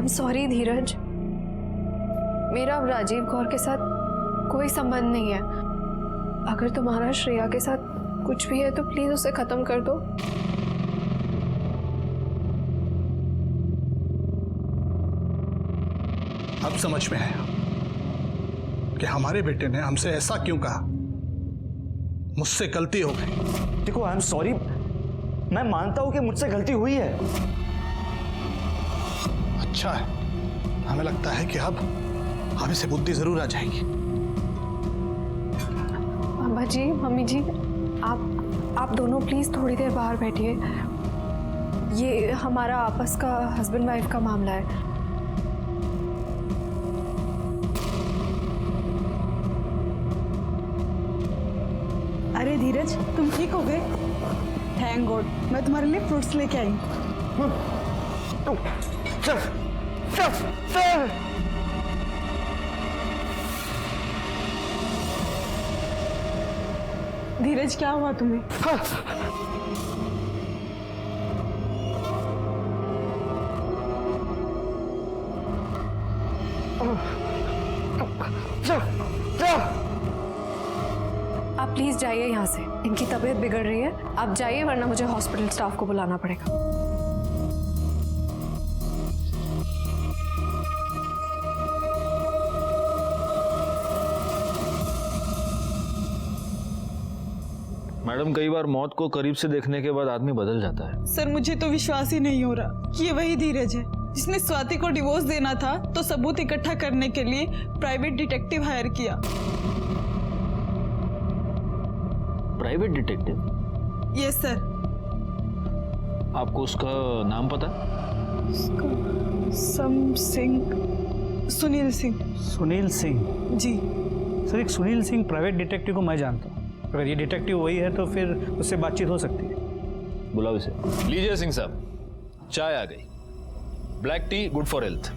Sorry धीरज, मेरा अब राजीव गौर के साथ कोई संबंध नहीं है। अगर तुम्हारा श्रेया के साथ कुछ भी है तो प्लीज उसे खत्म कर दो। अब समझ में आया कि हमारे बेटे ने हमसे ऐसा क्यों कहा। मुझसे गलती हो गई। देखो आई एम सॉरी, मैं मानता हूं कि मुझसे गलती हुई है। अच्छा है, हमें लगता है कि अब इसे बुद्धि जरूर आ जाएगी। अम्मा जी, मम्मी जी, आप दोनों प्लीज थोड़ी देर बाहर बैठिए। ये हमारा आपस का हस्बैंड वाइफ का मामला है। अरे धीरज, तुम ठीक हो गए? थैंक गॉड, मैं तुम्हारे लिए फ्रूट्स लेके आई। चल चल चल। धीरज, क्या हुआ तुम्हें? चल चल। आप प्लीज जाइए यहाँ से, इनकी तबीयत बिगड़ रही है। आप जाइए वरना मुझे हॉस्पिटल स्टाफ को बुलाना पड़ेगा। मैडम, कई बार मौत को करीब से देखने के बाद आदमी बदल जाता है। सर, मुझे तो विश्वास ही नहीं हो रहा कि ये वही धीरज है जिसने स्वाति को डिवोर्स देना था तो सबूत इकट्ठा करने के लिए प्राइवेट डिटेक्टिव हायर किया। Private detective? Yes sir. आपको उसका नाम पता? सुनील सिंह। सुनील सिंह? जी सर, एक सुनील सिंह प्राइवेट डिटेक्टिव को मैं जानता हूँ। अगर ये डिटेक्टिव वही है तो फिर उससे बातचीत हो सकती है। बुलाओ इसे। लीजिए सिंह साहब, चाय आ गई। Black T good for health.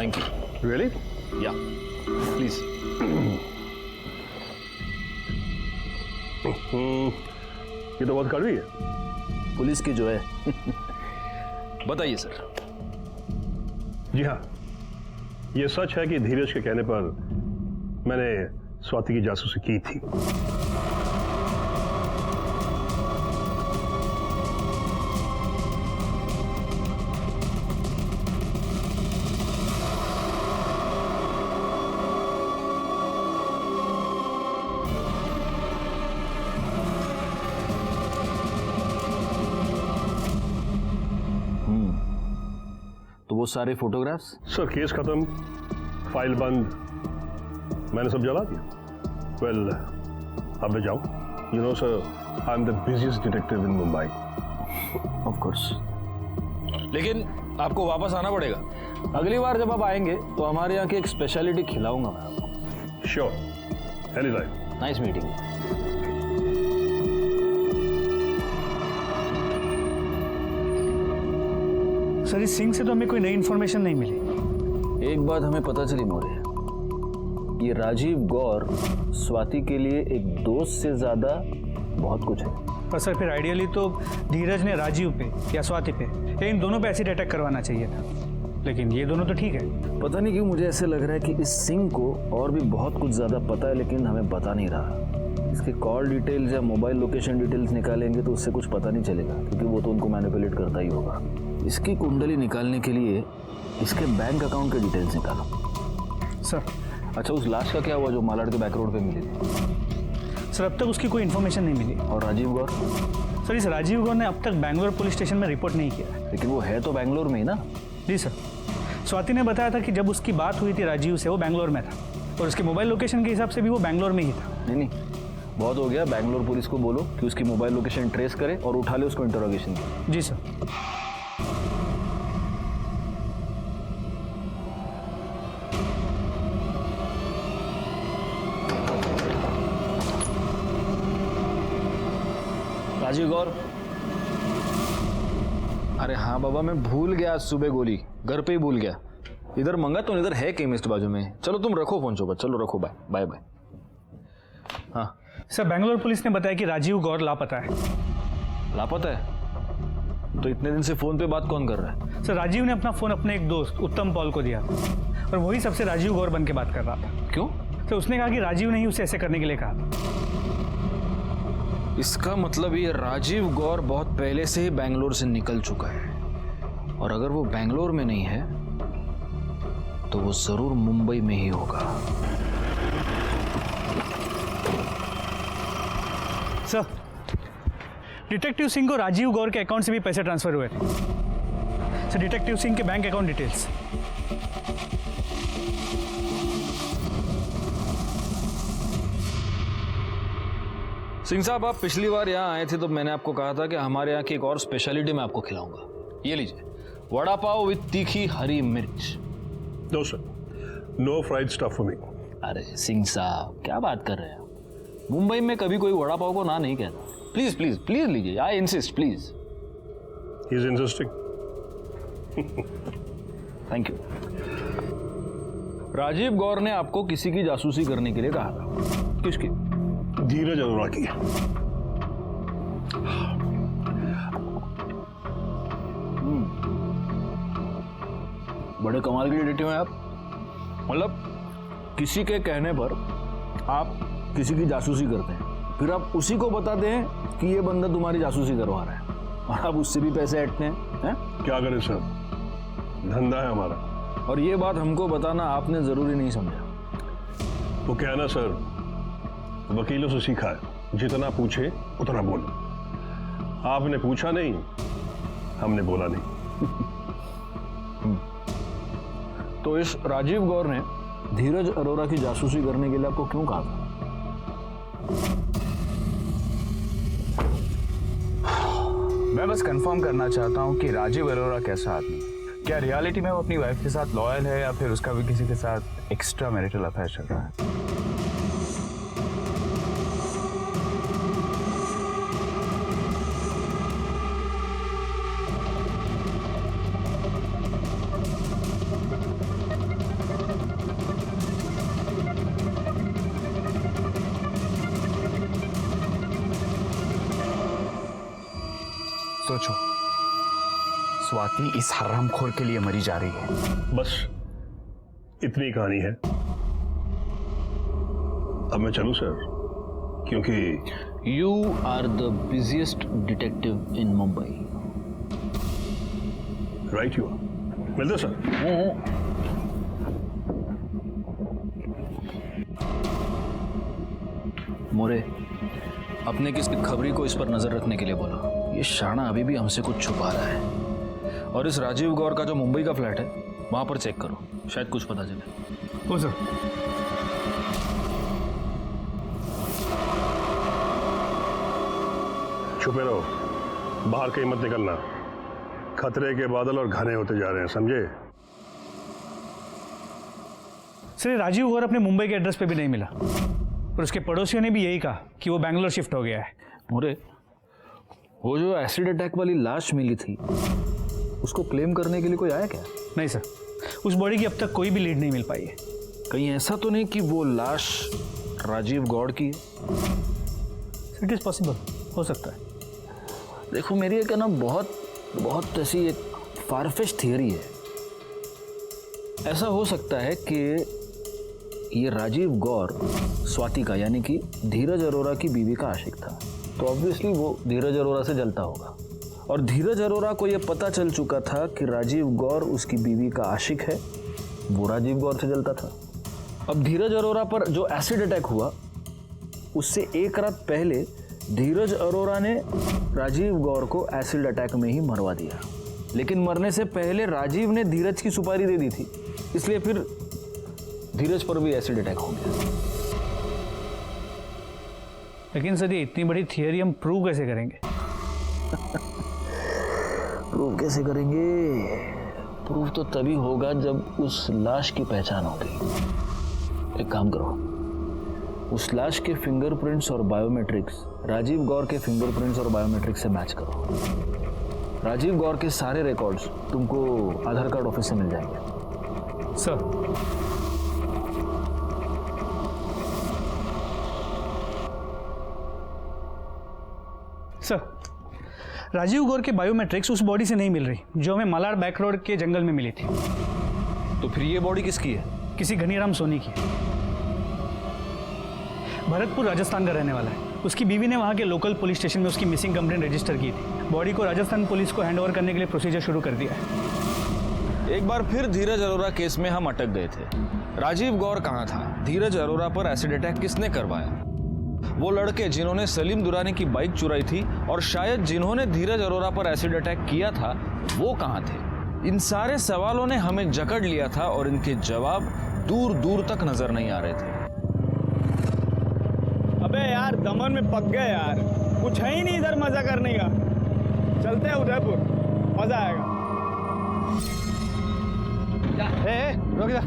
Thank you. Really? या प्लीज। ये तो बहुत कड़वी है। पुलिस की जो है। बताइए सर। जी हाँ, ये सच है कि धीरज के कहने पर मैंने स्वाति की जासूसी की थी। तो वो सारे फोटोग्राफ्स? सर, केस खत्म, फाइल बंद, मैंने सब जला दिया। वेल, अब मैं जाऊं। You know sir, I am the busiest detective in Mumbai. Of course. लेकिन आपको वापस आना पड़ेगा। अगली बार जब आप आएंगे तो हमारे यहाँ की एक स्पेशलिटी खिलाऊंगा मैं आपको। Sure, any time. Nice meeting. Sir, इस सिंह से तो हमें कोई नई इन्फॉर्मेशन नहीं मिली। एक बात हमें पता चली मौर्य, ये राजीव गौर स्वाति के लिए एक दोस्त से ज्यादा बहुत कुछ है। पर सर, फिर आइडियली तो धीरज ने राजीव पे या स्वाति पे या इन दोनों पे एसिड अटैक करवाना चाहिए था, लेकिन ये दोनों तो ठीक है। पता नहीं क्यों मुझे ऐसे लग रहा है कि इस सिंह को और भी बहुत कुछ ज्यादा पता है, लेकिन हमें बता नहीं रहा। इसके कॉल डिटेल्स या मोबाइल लोकेशन डिटेल्स निकालेंगे तो उससे कुछ पता नहीं चलेगा, क्योंकि वो तो उनको मैनिपुलेट करता ही होगा। इसकी कुंडली निकालने के लिए इसके बैंक अकाउंट के डिटेल्स निकालो। सर, अच्छा, उस लाश का क्या हुआ जो मालाड के बैक रोड पे मिली थी? सर, अब तक उसकी कोई इन्फॉर्मेशन नहीं मिली। और राजीव गौर? सर, इस राजीव गौर ने अब तक बैंगलोर पुलिस स्टेशन में रिपोर्ट नहीं किया। लेकिन वो है तो बैंगलोर में ही ना? जी सर, स्वाति ने बताया था कि जब उसकी बात हुई थी राजीव से वो बैंगलोर में था, और उसके मोबाइल लोकेशन के हिसाब से भी वो बैंगलोर में ही था। नहीं, बहुत हो गया। बैंगलोर पुलिस को बोलो कि उसकी मोबाइल लोकेशन ट्रेस करे और उठा ले उसको इंटरोगेशन की। जी सर। राजीव गौर? अरे हाँ बाबा, मैं भूल गया, सुबह गोली घर पे ही भूल गया। इधर मंगा तो इधर है केमिस्ट बाजू में। चलो तुम रखो फोन चौबा, चलो रखो। Bye bye bye. हाँ सर, बैंगलोर पुलिस ने बताया कि राजीव गौर लापता है। लापता है? तो इतने दिन से फोन पे बात कौन कर रहा है? सर राजीव ने अपना फोन अपने एक दोस्त उत्तम पॉल को दिया और वही सबसे राजीव गौर बन के बात कर रहा था। क्यों? तो उसने कहा कि राजीव ने ही उसे ऐसे करने के लिए कहा। इसका मतलब ये राजीव गौर बहुत पहले से ही बैंगलोर से निकल चुका है, और अगर वो बैंगलोर में नहीं है तो वो जरूर मुंबई में ही होगा। सर, डिटेक्टिव सिंह को राजीव गौर के अकाउंट से भी पैसे ट्रांसफर हुए थे। सर, डिटेक्टिव सिंह के बैंक अकाउंट डिटेल्स। सिंह साहब, आप पिछली बार यहाँ आए थे तो मैंने आपको कहा था कि हमारे यहाँ की एक और स्पेशलिटी मैं आपको खिलाऊंगा। ये लीजिए, वड़ा पाव विद तीखी हरी मिर्च। No sir, no fried stuff for me. अरे सिंह साहब, क्या बात कर रहे हैं? मुंबई में कभी कोई वड़ा पाव को ना नहीं कहता। प्लीज प्लीज प्लीज लीजिए, I insist, please. He is interesting. Thank you. Rajeev Gaur ने आपको किसी की जासूसी करने के लिए कहा था। किसकी? धीरज अरोड़ा की। बड़े कमाल के डिटेक्टिव हैं आप। मतलब किसी के कहने पर आप किसी की जासूसी करते हैं, फिर आप उसी को बताते हैं कि ये बंदा तुम्हारी जासूसी करवा रहा है, और आप उससे भी पैसे ऐंठते हैं। क्या करें सर, धंधा है हमारा। और ये बात हमको बताना आपने जरूरी नहीं समझा। वो क्या है ना सर, वकीलों से सीखा है, जितना पूछे उतना बोलो। आपने पूछा नहीं, हमने बोला नहीं। तो इस राजीव गौर ने धीरज अरोड़ा की जासूसी करने के लिए आपको क्यों कहा था? मैं बस कंफर्म करना चाहता हूँ कि राजीव अरोड़ा कैसा आदमी, क्या रियलिटी में वो अपनी वाइफ के साथ लॉयल है या फिर उसका भी किसी के साथ एक्स्ट्रा मैरिटल अफेयर चल रहा है। सोचो, स्वाति इस हरामखोर के लिए मरी जा रही है। बस इतनी कहानी है। अब मैं चलूं सर, क्योंकि you are the busiest detective in Mumbai. Right you are. मिलते सर। मोरे, अपने किसी खबरी को इस पर नजर रखने के लिए बोला। ये शाना अभी भी हमसे कुछ छुपा रहा है। और इस राजीव गौर का जो मुंबई का फ्लैट है वहां पर चेक करो, शायद कुछ पता चले। हो सर। छुपे रहो, बाहर कहीं मत निकलना। खतरे के बादल और घने होते जा रहे हैं, समझे? सर, राजीव गौर अपने मुंबई के एड्रेस पे भी नहीं मिला और उसके पड़ोसियों ने भी यही कहा कि वो बैंगलोर शिफ्ट हो गया है। मोरे, वो जो एसिड अटैक वाली लाश मिली थी उसको क्लेम करने के लिए कोई आया क्या? नहीं सर, उस बॉडी की अब तक कोई भी लीड नहीं मिल पाई है। कहीं ऐसा तो नहीं कि वो लाश राजीव गौड़ की है? इट इज पॉसिबल, हो सकता है। देखो, मेरी एक ना बहुत ऐसी एक फारफेच थियरी है। ऐसा हो सकता है कि ये राजीव गौर स्वाति का यानी कि धीरज अरोड़ा की बीवी का आशिक था, तो ऑब्वियसली वो धीरज अरोड़ा से जलता होगा। और धीरज अरोड़ा को ये पता चल चुका था कि राजीव गौर उसकी बीवी का आशिक है, वो राजीव गौर से जलता था। अब धीरज अरोड़ा पर जो एसिड अटैक हुआ उससे एक रात पहले धीरज अरोड़ा ने राजीव गौर को एसिड अटैक में ही मरवा दिया, लेकिन मरने से पहले राजीव ने धीरज की सुपारी दे दी थी, इसलिए फिर धीरज पर भी एसिड अटैक हो गया। लेकिन सर, ये इतनी बड़ी थियरी हम प्रूव कैसे करेंगे? प्रूव कैसे करेंगे? प्रूव तो तभी होगा जब उस लाश की पहचान होगी। एक काम करो, उस लाश के फिंगरप्रिंट्स और बायोमेट्रिक्स राजीव गौर के फिंगरप्रिंट्स और बायोमेट्रिक्स से मैच करो। राजीव गौर के सारे रिकॉर्ड्स तुमको आधार कार्ड ऑफिस से मिल जाएंगे। सर, राजीव गौर के बायोमेट्रिक्स उस बॉडी से नहीं मिल रही जो हमें मलाड बैक रोड के जंगल में मिली थी। तो फिर ये बॉडी किसकी है? किसी घनीराम सोनी की। भरतपुर राजस्थान का रहने वाला है। उसकी बीवी ने वहाँ के लोकल पुलिस स्टेशन में उसकी मिसिंग कंप्लेंट रजिस्टर की थी। बॉडी को राजस्थान पुलिस को हैंडओवर करने के लिए प्रोसीजर शुरू कर दिया है। एक बार फिर धीरज अरोरा केस में हम अटक गए थे। राजीव गौर कहाँ था? धीरज अरोरा पर एसिड अटैक किसने करवाया? वो लड़के जिन्होंने सलीम दुरानी की बाइक चुराई थी और शायद जिन्होंने धीरज अरोरा पर एसिड अटैक किया था, वो कहाँ थे? इन सारे सवालों ने हमें जकड़ लिया था और इनके जवाब दूर दूर तक नजर नहीं आ रहे थे। अबे यार दमन में पक गए यार, कुछ है ही नहीं इधर मजा करने का। चलते हैं उदयपुर, मजा आएगा। रुक जा,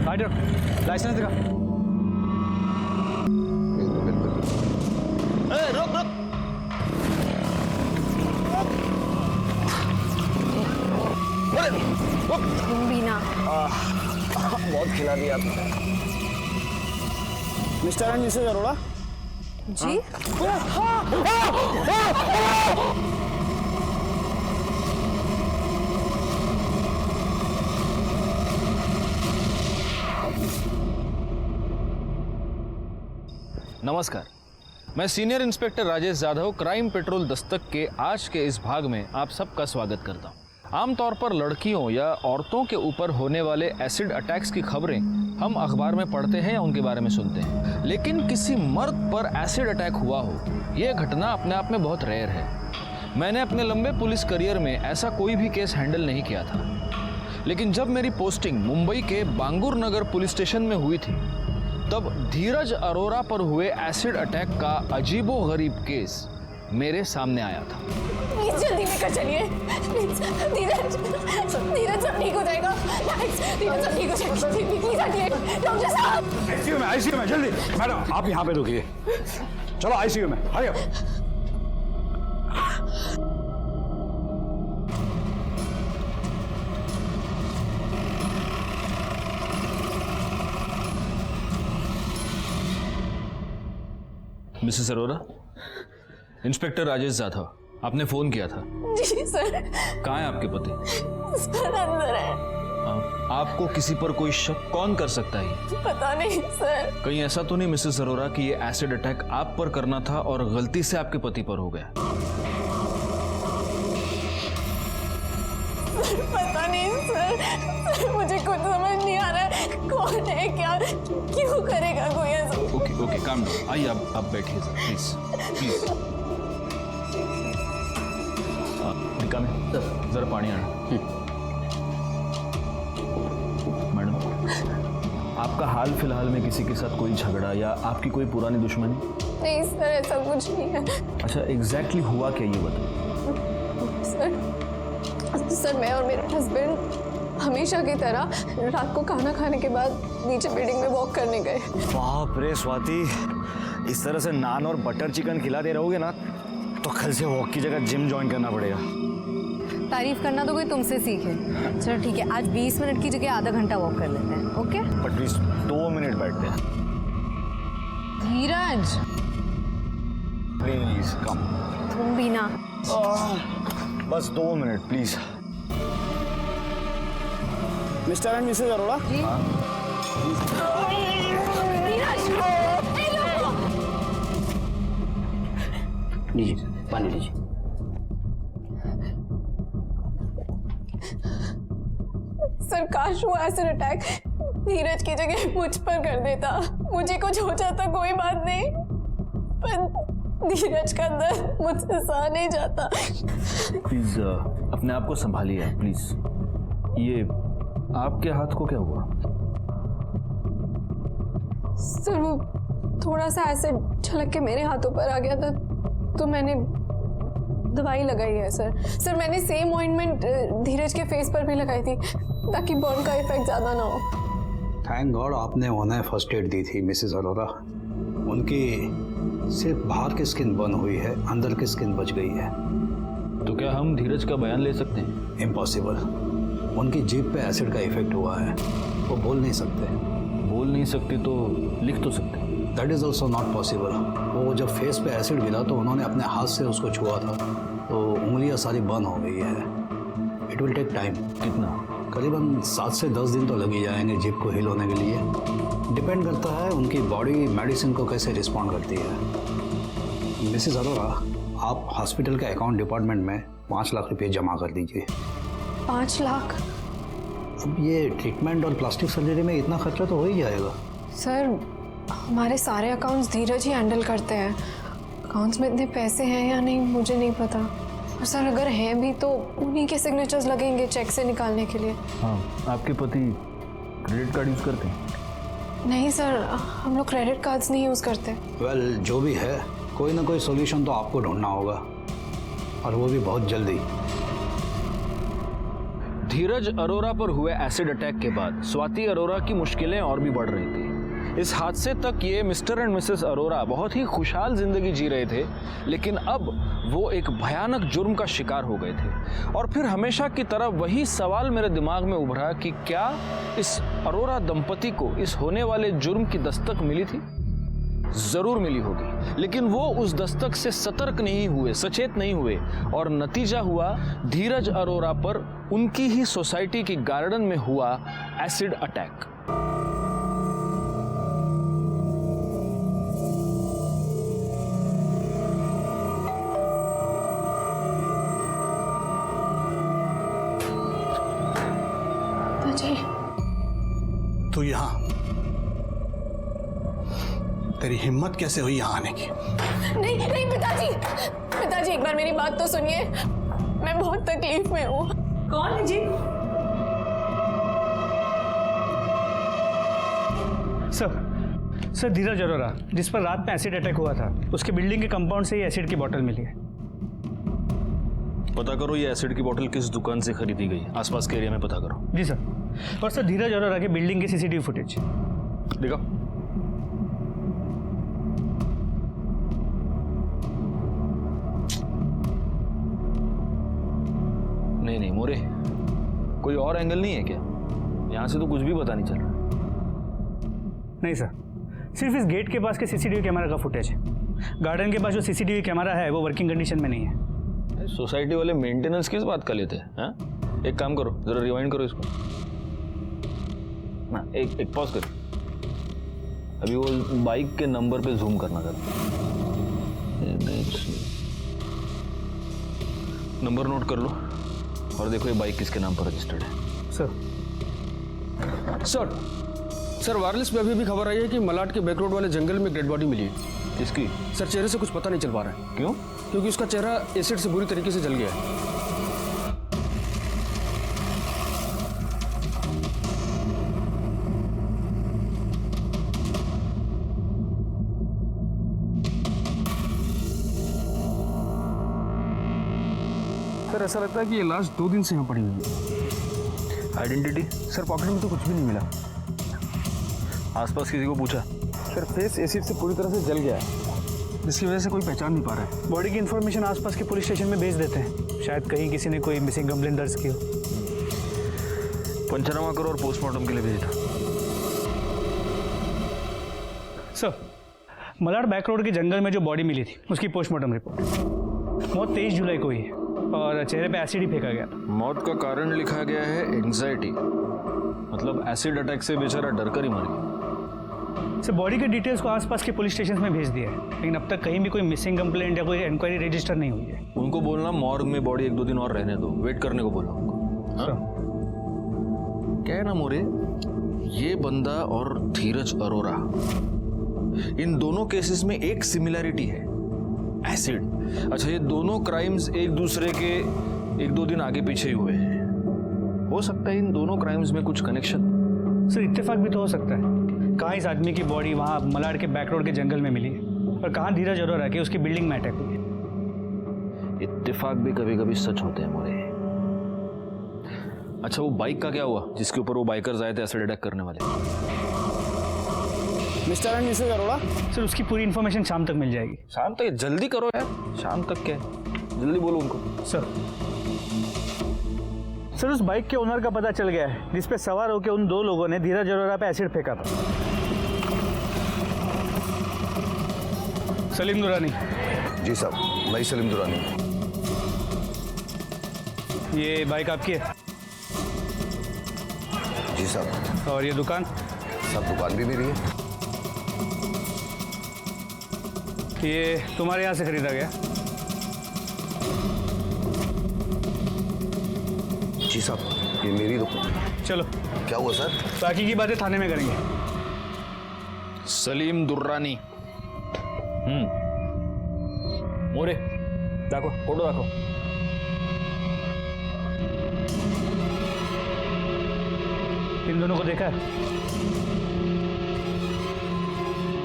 गाड़ी रोक, लाइसेंस दिखा। रुक रुक। तुम भी ना। बहुत खिला दिया आपने। मिस्टर एंड मिसेज अरोड़ा जी? नमस्कार, मैं senior inspector Rajesh Jadhav crime petrol Dastak के आज के इस भाग में आप सबका स्वागत करता हूँ। आमतौर पर लड़कियों या औरतों के ऊपर होने वाले एसिड अटैक्स की खबरें हम अखबार में पढ़ते हैं या उनके बारे में सुनते हैं, लेकिन किसी मर्द पर एसिड अटैक हुआ हो, यह घटना अपने आप में बहुत रेयर है। मैंने अपने लंबे पुलिस करियर में ऐसा कोई भी केस हैंडल नहीं किया था, लेकिन जब मेरी पोस्टिंग मुंबई के बांगुर नगर पुलिस स्टेशन में हुई थी, तब धीरज अरोरा पर हुए एसिड अटैक का अजीबोगरीब केस मेरे सामने आया था। प्लीज जल्दी लेकर चलिए। प्लीज धीरज, धीरज सब ठीक हो जाएगा। धीरज सब ठीक हो जाएगा। प्लीज हटिए डॉक्टर साहब। आईसीयू में जल्दी। मैडम आप यहाँ पे रुकिए, चलो आईसीयू में, हरियो। मिसेस अरोरा, इंस्पेक्टर राजेश जाधव, आपने फोन किया था। जी सर। कहाँ है आपके पति? सर अंदर है। आपको किसी पर कोई शक कौन कर सकता है? पता नहीं सर। कहीं ऐसा तो नहीं मिसेस अरोरा कि ये एसिड अटैक आप पर करना था और गलती से आपके पति पर हो गया? पता नहीं सर, मुझे कुछ समझ नहीं आ रहा है। कौन है, क्या, क्यों करेगा कोई ऐसा? Okay okay, calm down. आइए आप बैठिए सर, प्लीज प्लीज। निका में सर जरा पानी आना। मैडम, आपका हाल फिलहाल में किसी के साथ कोई झगड़ा या आपकी कोई पुरानी दुश्मनी? नहीं सर, ऐसा कुछ नहीं है। अच्छा, एग्जैक्टली हुआ क्या ये बताइए। सर मैं और मेरे हस्बैंड हमेशा की तरह रात को खाना खाने के बाद नीचे बिल्डिंग में वॉक करने गए। बाप रे स्वाति, इस तरह से नान और बटर चिकन खिला दे रहोगे ना तो कल से वॉक की जगह जिम ज्वाइन करना पड़ेगा। तारीफ करना तो कोई तुमसे सीखे। चलो ठीक है, आज 20 मिनट की जगह आधा घंटा वॉक कर लेते हैं। ओके? बट प्लीज 2 मिनट बैठते हैं। Dheeraj please come. तुम भी ना। बस 2 minute please. Mr and Mrs Arora ji? लीजिए पानी लीजिए। सर काश वो एसिड अटैक धीरज की जगह मुझ पर कर देता। मुझे कुछ हो जाता कोई बात नहीं, पर धीरज का दर्द मुझसे सहा नहीं जाता। प्लीज अपने आप को संभालिए प्लीज। ये आपके हाथ को क्या हुआ? सर वो थोड़ा सा एसिड छलक के मेरे हाथों पर आ गया था, तो मैंने दवाई लगाई है सर। सर मैंने सेम ऑइंटमेंट धीरज के फेस पर भी लगाई थी ताकि बर्न का इफेक्ट ज्यादा ना हो। थैंक गॉड आपने उन्हें फर्स्ट एड दी थी मिसेस अरोरा। उनकी सिर्फ बाहर की स्किन बर्न हुई है, अंदर की स्किन बच गई है। तो क्या हम धीरज का बयान ले सकते हैं? इम्पॉसिबल। उनकी जीभ पे एसिड का इफेक्ट हुआ है, वो बोल नहीं सकते। बोल नहीं सकते तो लिख तो सकते। That is also not possible. वो जब फेस पे एसिड गिरा तो उन्होंने अपने हाथ से उसको छुआ था, तो उंगलियां सारी बंद हो गई है। It will take time. कितना? करीबन 7 से 10 दिन तो लग ही जाएंगे जिप को हील होने के लिए। डिपेंड करता है उनकी बॉडी मेडिसिन को कैसे रिस्पॉन्ड करती है। मिसेस अरोरा, आप हॉस्पिटल के अकाउंट डिपार्टमेंट में 5 लाख रुपये जमा कर दीजिए। 5 लाख? अब ये ट्रीटमेंट और प्लास्टिक सर्जरी में इतना खर्चा तो हो ही जाएगा। सर, हमारे सारे अकाउंट्स धीरज ही हैंडल करते हैं। अकाउंट्स में इतने पैसे हैं या नहीं मुझे नहीं पता, और सर अगर हैं भी तो उन्हीं के सिग्नेचर्स लगेंगे चेक से निकालने के लिए। हाँ, आपके पति क्रेडिट कार्ड यूज़ करते हैं? नहीं सर, हम लोग क्रेडिट कार्ड्स नहीं यूज़ करते। वेल, जो भी है कोई ना कोई सॉल्यूशन तो आपको ढूंढना होगा, और वो भी बहुत जल्दी। धीरज अरोरा पर हुए एसिड अटैक के बाद स्वाति अरोरा की मुश्किलें और भी बढ़ रही थी। इस हादसे तक ये मिस्टर एंड मिसेस अरोरा बहुत ही खुशहाल जिंदगी जी रहे थे, लेकिन अब वो एक भयानक जुर्म का शिकार हो गए थे। और फिर हमेशा की तरह वही सवाल मेरे दिमाग में उभरा कि क्या इस अरोरा दंपति को इस होने वाले जुर्म की दस्तक मिली थी? जरूर मिली होगी, लेकिन वो उस दस्तक से सतर्क नहीं हुए, सचेत नहीं हुए, और नतीजा हुआ धीरज अरोरा पर उनकी ही सोसाइटी की गार्डन में हुआ एसिड अटैक। तू यहाँ, तेरी हिम्मत कैसे हुई यहाँ आने की? नहीं नहीं पिताजी, पिताजी एक बार मेरी बात तो सुनिए। मैं बहुत तकलीफ में हूँ। कौन है जी? सर धीरज अरोरा, जिस पर रात में एसिड अटैक हुआ था, उसके बिल्डिंग के कंपाउंड से ही एसिड की बोतल मिली है। पता करो ये एसिड की बोतल किस दुकान से खरीदी गई, आसपास के एरिया में पता करो। जी सर। और सर धीरज अरोरा के बिल्डिंग की सीसीटीवी फुटेज दिखाओ। नहीं मोरे, कोई और एंगल नहीं है क्या? यहां से तो कुछ भी पता नहीं चल रहा। नहीं सर, सिर्फ इस गेट के पास के सीसीटीवी कैमरा का फुटेज है। गार्डन के पास जो सीसीटीवी कैमरा है वो वर्किंग कंडीशन में नहीं है। सोसाइटी वाले मेंटेनेंस किस बात का लेते हैं? हाँ, एक काम करो, जरा रिवाइंड करो इसको ना, एक पॉज करो। अभी वो बाइक के नंबर पे जूम करना जरा। नंबर नोट कर लो और देखो ये बाइक किसके नाम पर रजिस्टर्ड है। सर वायरलेस पे अभी भी खबर आई है कि मलाड के बैक रोड वाले जंगल में डेड बॉडी मिली है। किसकी? सर चेहरे से कुछ पता नहीं चल पा रहा है। क्यों? क्योंकि उसका चेहरा एसिड से बुरी तरीके से जल गया है। सर ऐसा लगता है कि ये लाश 2 दिन से यहाँ पड़ी हुई है। आइडेंटिटी? सर पॉकेट में तो कुछ भी नहीं मिला। आसपास किसी को पूछा? सर फेस एसिड से पूरी तरह से जल गया है, जिसकी वजह से कोई पहचान नहीं पा रहा है। बॉडी की इन्फॉर्मेशन आसपास के पुलिस स्टेशन में भेज देते हैं, शायद कहीं किसी ने कोई मिसिंग कंप्लेंट दर्ज की हो। पंचनामा करो और पोस्टमार्टम के लिए भेज दो। सर, मलाड बैक रोड के जंगल में जो बॉडी मिली थी उसकी पोस्टमार्टम रिपोर्ट। मौत 23 जुलाई को हुई है और चेहरे पे एसिड ही फेंका गया था। मौत का कारण लिखा गया है एंजाइटी, मतलब एसिड अटैक से बेचारा डर कर ही मर गया। सर बॉडी के डिटेल्स को आसपास के पुलिस स्टेशन में भेज दिया है, लेकिन अब तक कहीं भी कोई मिसिंग कंप्लेंट या कोई इंक्वायरी रजिस्टर नहीं हुई है। उनको बोलना मॉर्ग में बॉडी 1-2 दिन और रहने दो, वेट करने को बोलो उनको। हाँ? क्या है ना मोरे, ये बंदा और धीरज अरोरा, इन दोनों केसेस में एक सिमिलैरिटी है, एसिड। अच्छा, ये दोनों क्राइम्स एक दूसरे के 1-2 दिन आगे पीछे ही हुए हैं। हो सकता है इन दोनों क्राइम्स में कुछ कनेक्शन। सर इत्तेफाक भी तो हो सकता है। कहाँ इस आदमी की बॉडी वहाँ मलाड के बैक रोड के जंगल में मिली है, और कहाँ धीरज अरोरा की उसकी बिल्डिंग में अटैक हुई है। इत्तेफाक भी कभी कभी सच होते हैं मोरे। अच्छा, वो बाइक का क्या हुआ जिसके ऊपर वो बाइकर्स आए थे एसिड अटैक करने वाले? Mister and Mrs Arora, sir उसकी पूरी इन्फॉर्मेशन शाम तक मिल जाएगी। शाम तक? जल्दी करो यार, शाम तक क्या, जल्दी बोलो उनको। सर उस बाइक के ओनर का पता चल गया है, जिस पे सवार होकर उन 2 लोगों ने धीरज अरोरा पे एसिड फेंका था। सलीम दुरानी। जी साहब, मैं सलीम दुरानी। ये बाइक आपकी है? जी साहब। और ये दुकान? सब दुकान भी मेरी है। ये तुम्हारे यहाँ से खरीदा गया? जी साहब, ये मेरी दुकान। चलो। क्या हुआ सर? बाकी की बातें थाने में करेंगे। सलीम दुर्रानी। मोरे दाखो, फोटो दाखो। इन दोनों को देखा है?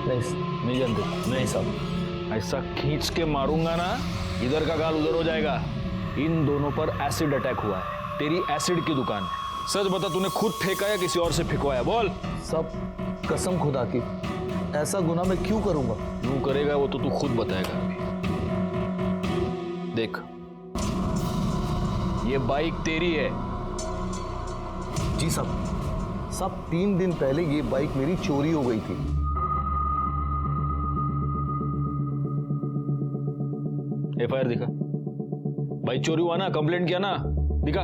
नहीं जानते। नहीं साहब, ऐसा खींच के मारूंगा ना, इधर का गाल उधर हो जाएगा। इन दोनों पर एसिड अटैक हुआ है। तेरी एसिड की दुकान है। सच बता, तूने खुद फेंका या किसी और से फेंकवाया? बोल। सब कसम खुदा की, ऐसा गुनाह मैं क्यों करूंगा? क्यों करेगा वो तो तू खुद बताएगा। देख, ये बाइक तेरी है। जी साहब। साहब 3 दिन पहले ये बाइक मेरी चोरी हो गई थी। एफआईआर दिखा। बाइक चोरी हुआ ना, कंप्लेंट किया ना, दिखा।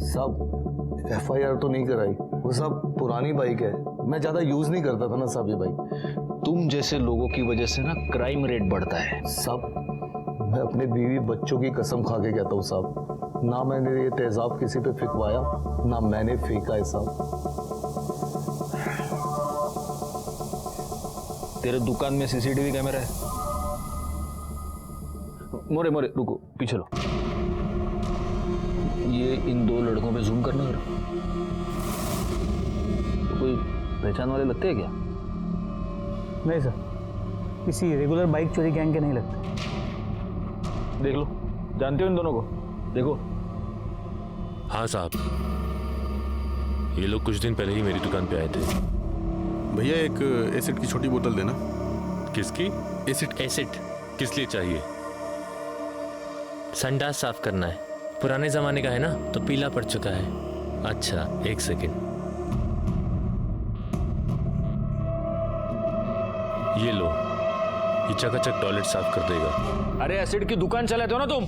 साहब एफआईआर तो नहीं कराई, वो सब पुरानी बाइक है, मैं ज्यादा यूज नहीं करता था ना साहब ये बाइक। तुम जैसे लोगों की वजह से ना क्राइम रेट बढ़ता है। साहब मैं अपने बीवी बच्चों की कसम खा के कहता हूँ साहब, ना मैंने ये तेजाब किसी पे फेंकवाया, ना मैंने फेंका है साहब। तेरे दुकान में सीसीटीवी कैमरा है? मोरे मोरे रुको, पीछे लो। ये इन 2 लड़कों पे जूम करना जरा। तो कोई पहचान वाले लगते हैं क्या? नहीं सर, किसी रेगुलर बाइक चोरी गैंग के नहीं लगते। देख लो, जानते हो इन दोनों को? देखो। हाँ साहब, ये लोग कुछ दिन पहले ही मेरी दुकान पे आए थे। भैया एक एसिड की छोटी बोतल देना। किसकी? एसिड। एसिड किस लिए चाहिए? संडास साफ करना है। पुराने जमाने का है ना, तो पीला पड़ चुका है। अच्छा, 1 सेकेंड। ये लो, ये चकाचक टॉयलेट साफ कर देगा। अरे एसिड की दुकान चलाते हो ना तुम?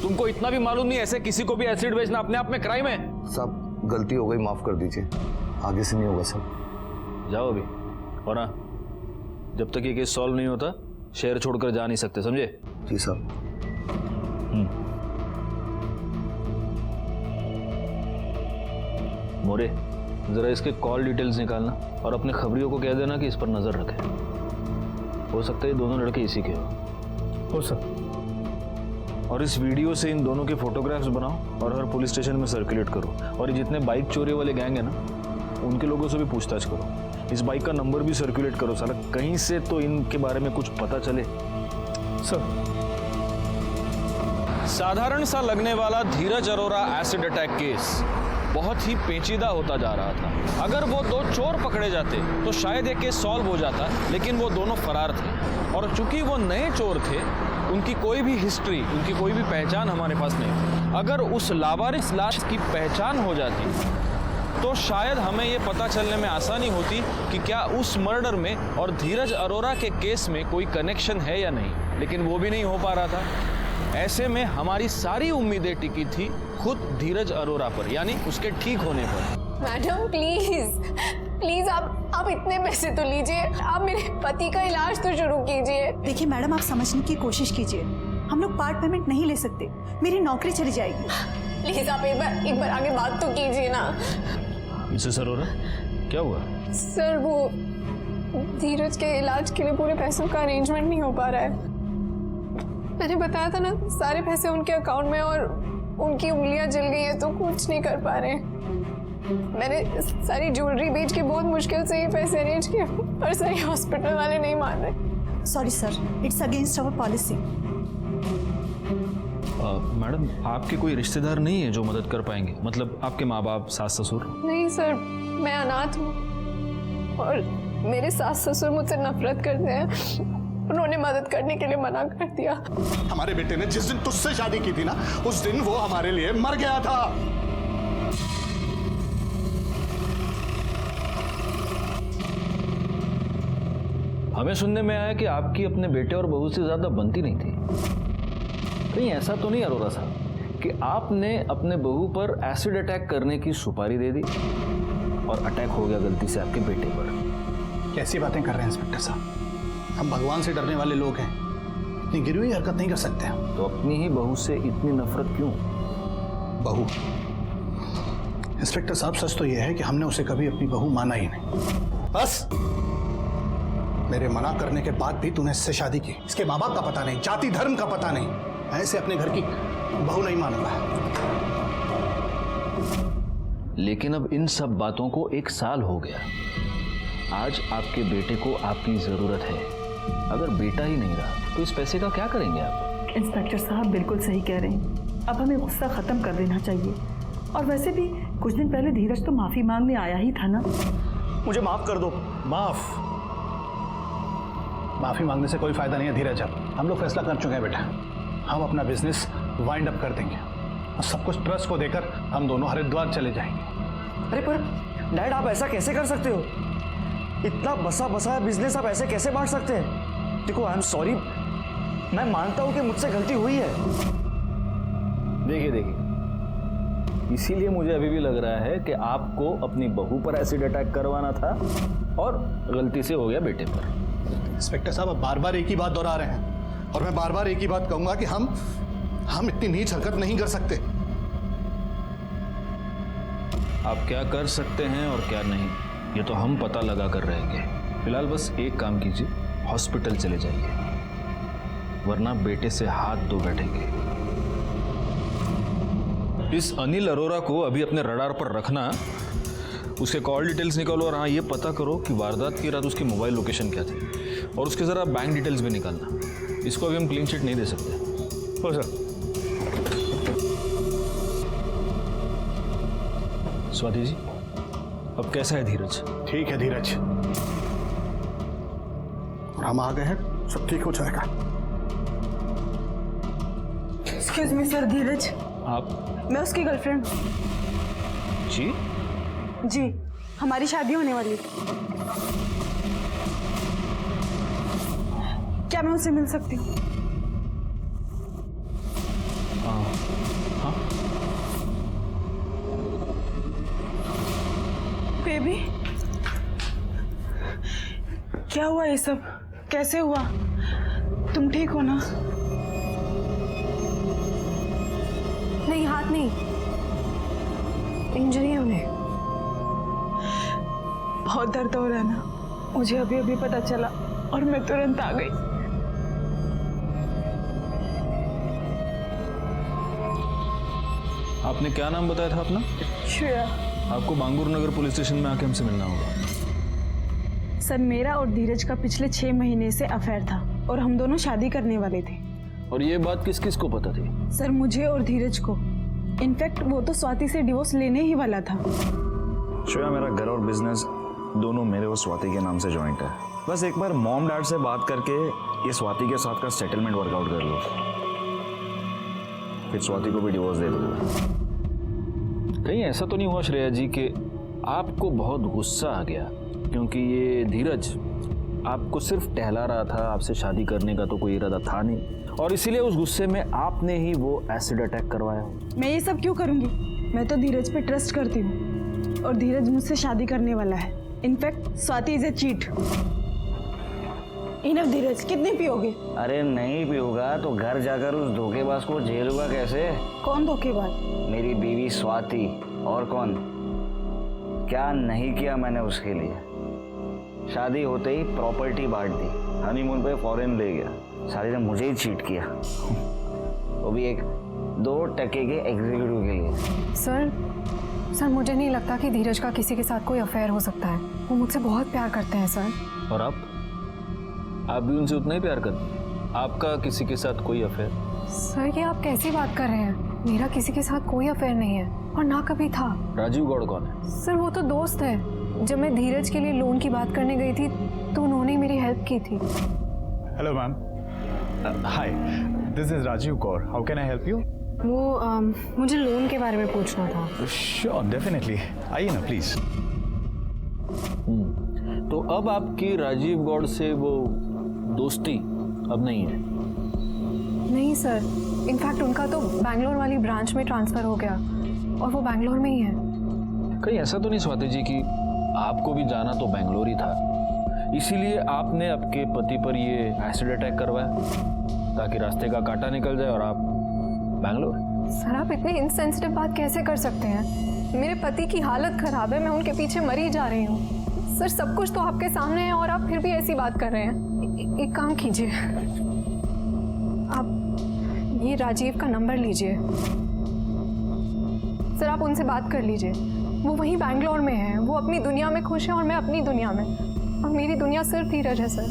तुमको इतना भी मालूम नहीं ऐसे किसी को भी एसिड बेचना अपने आप में क्राइम है? साहब गलती हो गई, माफ कर दीजिए, आगे से नहीं होगा साहब। जाओ अभी। और हाँ, जब तक ये केस सॉल्व नहीं होता शहर छोड़कर जा नहीं सकते, समझे? जी साहब। मोरे, जरा इसके कॉल डिटेल्स निकालना और अपने खबरियों को कह देना कि इस पर नजर रखें। हो सकता है ये दोनों लड़के इसी के हो सकता। और इस वीडियो से इन दोनों के फोटोग्राफ्स बनाओ और हर पुलिस स्टेशन में सर्कुलेट करो। और ये जितने बाइक चोरी वाले गैंग है ना, उनके लोगों से भी पूछताछ करो। इस बाइक का नंबर भी सर्कुलेट करो, साला कहीं से तो इनके बारे में कुछ पता चले। सर, साधारण सा लगने वाला धीरज अरोरा एसिड अटैक केस बहुत ही पेचीदा होता जा रहा था। अगर वो 2 चोर पकड़े जाते तो शायद ये केस सॉल्व हो जाता, लेकिन वो दोनों फरार थे। और चूंकि वो नए चोर थे, उनकी कोई भी हिस्ट्री, उनकी कोई भी पहचान हमारे पास नहीं। अगर उस लावारिस लाश की पहचान हो जाती तो शायद हमें ये पता चलने में आसानी होती कि क्या उस मर्डर में और धीरज अरोरा के केस में कोई कनेक्शन है या नहीं। लेकिन वो भी नहीं हो पा रहा था। ऐसे में हमारी सारी उम्मीदें टिकी थी खुद धीरज अरोरा पर, यानी उसके ठीक होने पर। मैडम प्लीज प्लीज आप इतने पैसे तो लीजिए, आप मेरे पति का इलाज तो शुरू कीजिए। देखिए मैडम, आप समझने की कोशिश कीजिए, हम लोग पार्ट पेमेंट नहीं ले सकते, मेरी नौकरी चली जाएगी। प्लीज आप एक बार आगे बात तो कीजिए ना। मिसेस अरोरा, क्या हुआ? सर वो धीरज के इलाज के लिए पूरे पैसों का अरेंजमेंट नहीं हो पा रहा है। मैंने बताया था ना, सारे पैसे उनके अकाउंट में और उनकी उंगलियां जल गई हैं तो कुछ नहीं कर पा रहे हैं। मैंने सारी ज्वेलरी बेच के बहुत मुश्किल से ये पैसे अरेंज किए, पर सर हॉस्पिटल वाले नहीं मान रहे। Sorry sir, it's against our policy. Madam, आपके कोई रिश्तेदार नहीं है जो मदद कर पाएंगे? मतलब आपके माँ बाप, सास ससुर? नहीं सर, मैं अनाथ हूँ और मेरे सास ससुर मुझसे नफरत करते हैं। उन्होंने मदद करने के लिए मना कर दिया। हमारे बेटे ने जिस दिन तुझसे शादी की थी ना, उस दिन वो हमारे लिए मर गया था। हमें सुनने में आया कि आपकी अपने बेटे और बहू से ज्यादा बनती नहीं थी। कहीं ऐसा तो नहीं अरोरा साहब कि आपने अपने बहू पर एसिड अटैक करने की सुपारी दे दी और अटैक हो गया गलती से आपके बेटे पर? कैसी बातें कर रहे हैं इंस्पेक्टर साहब? हम भगवान से डरने वाले लोग हैं, इतनी गिरी हुई हरकत नहीं कर सकते हम। तो अपनी ही बहू से इतनी नफरत क्यों? बहू? इंस्पेक्टर साहब सच तो यह है कि हमने उसे कभी अपनी बहू माना ही नहीं। बस मेरे मना करने के बाद भी तूने इससे शादी की। इसके माँ बाप का पता नहीं, जाति धर्म का पता नहीं, ऐसे अपने घर की बहू नहीं मानूंगा। लेकिन अब इन सब बातों को 1 साल हो गया। आज आपके बेटे को आपकी जरूरत है। अगर बेटा ही नहीं रहा तो इस पैसे का क्या करेंगे आप? इंस्पेक्टर साहब बिल्कुल सही कह रहे हैं। अब हमें गुस्सा खत्म कर देना चाहिए। और वैसे भी कुछ दिन पहले धीरज तो माफी मांगने आया ही था ना। मुझे माफ कर दो। माफी मांगने से कोई फायदा नहीं है धीरज। अब हम लोग फैसला कर चुके हैं बेटा, हम अपना बिजनेस वाइंड अप कर देंगे और सब कुछ ट्रस्ट को देकर हम दोनों हरिद्वार चले जाएंगे। अरे पर डैड, आप ऐसा कैसे कर सकते हो? इतना बसा बसाया बिजनेस आप ऐसे कैसे बांट सकते हैं? देखो, आई एम सॉरी, मैं मानता हूं कि मुझसे गलती हुई है। देखिए, इसीलिए मुझे अभी भी लग रहा है कि आपको अपनी बहू पर एसिड अटैक करवाना था और गलती से हो गया बेटे पर। इंस्पेक्टर साहब, अब बार बार एक ही बात दोहरा रहे हैं और मैं बार बार एक ही बात कहूंगा कि हम इतनी नीच हरकत नहीं कर सकते। आप क्या कर सकते हैं और क्या नहीं, ये तो हम पता लगा कर रहेंगे। फिलहाल बस एक काम कीजिए, हॉस्पिटल चले जाइए, वरना बेटे से हाथ धो बैठेंगे। इस अनिल अरोरा को अभी अपने रडार पर रखना, उसके कॉल डिटेल्स निकालो और हाँ ये पता करो कि वारदात की रात उसकी मोबाइल लोकेशन क्या थी, और उसके ज़रा बैंक डिटेल्स भी निकालना। इसको अभी हम क्लीन चिट नहीं दे सकते। हो सर। स्वाति जी, अब कैसा है धीरज? ठीक है धीरज, और हम आ गए हैं, सब ठीक हो जाएगा। एक्सक्यूज मी सर, धीरज। आप? मैं उसकी गर्लफ्रेंड। जी? जी, हमारी शादी होने वाली है। क्या मैं उससे मिल सकती हूँ? हाँ। बेबी, क्या हुआ? ये सब कैसे हुआ? तुम ठीक हो ना? नहीं, हाथ नहीं, इंजरी है उन्हें। बहुत दर्द हो रहा है ना? मुझे अभी अभी पता चला और मैं तुरंत आ गई। आपने क्या नाम बताया था अपना? श्रेया। आपको बांगूर नगर पुलिस स्टेशन में आके हमसे मिलना होगा। सर, मेरा और धीरज का पिछले 6 महीने से अफेयर था और हम दोनों शादी करने वाले थे। और ये बात किस किस को पता थी? सर, मुझे और धीरज को। इनफैक्ट वो तो स्वाति से डिवोर्स लेने ही वाला था। श्रेया, मेरा घर और बिजनेस दोनों मेरे और स्वाति के नाम से जॉइंट है। बस एक बार मॉम डैड से बात करके ये स्वाति के साथ का सेटलमेंट वर्कआउट कर लो, फिर स्वाति को भी डिवोर्स दे दूंगा। कहीं ऐसा तो नहीं हुआ श्रेया जी कि आपको बहुत गुस्सा आ गया क्योंकि ये धीरज आपको सिर्फ टहला रहा था, आपसे शादी करने का तो कोई इरादा था नहीं, और इसीलिए उस गुस्से में आपने ही वो एसिड अटैक करवाया? मैं ये सब क्यों करूंगी? मैं तो धीरज पे ट्रस्ट करती हूँ और धीरज मुझसे शादी करने वाला है। In fact Swati is a cheat. Enough Dheeraj, कितनी पियोगे? अरे नहीं पियूंगा तो घर जाकर उस धोखेबाज को झेलूंगा कैसे? कौन धोखेबाज? मेरी बीवी स्वाति। और कौन? क्या नहीं किया मैंने उसके लिए? शादी होते ही प्रॉपर्टी बांट दी, हनीमून पे फॉरेन ले गया, साली ने मुझे ही चीट किया, वो भी एक 2% के एग्जीक्यूटिव के लिए। सर, मुझे नहीं लगता कि धीरज का किसी के साथ कोई अफेयर हो सकता है। वो मुझसे बहुत प्यार करते हैं सर। और आप भी उनसे उतना ही प्यार करते हैं? आपका किसी के साथ कोई अफेयर? सर, ये आप कैसी बात कर रहे हैं? मेरा किसी के साथ कोई अफेयर नहीं है और ना कभी था। राजीव गौड़ कौन है? सर, वो तो दोस्त है। जब मैं धीरज के लिए लोन की बात करने गई थी तो उन्होंने मेरी हेल्प की थी। Hello ma'am, hi, this is Rajiv Kaur, how can I help you? वो मुझे लोन के बारे में पूछना था। श्योर, डेफिनेटली, आइए ना प्लीज। तो अब आपकी राजीव गौड़ से वो दोस्ती अब नहीं है? नहीं सर, इनफैक्ट उनका तो बैंगलोर वाली ब्रांच में ट्रांसफर हो गया और वो बैंगलोर में ही है। कहीं ऐसा तो नहीं स्वाति जी कि आपको भी जाना तो बैंगलोर ही था, इसीलिए आपने आपके पति पर ये एसिड अटैक करवाया ताकि रास्ते का कांटा निकल जाए और आप बैंगलोर? सर आप इतनी इनसेंसिटिव बात कैसे कर सकते हैं? मेरे पति की हालत खराब है, मैं उनके पीछे मरी जा रही हूँ। सर सब कुछ तो आपके सामने है और आप फिर भी ऐसी बात कर रहे हैं। एक काम कीजिए, आप ये राजीव का नंबर लीजिए सर, आप उनसे बात कर लीजिए। वो वहीं बैंगलोर में है, वो अपनी दुनिया में खुश है और मैं अपनी दुनिया में, और मेरी दुनिया सिर्फ धीरज है सर।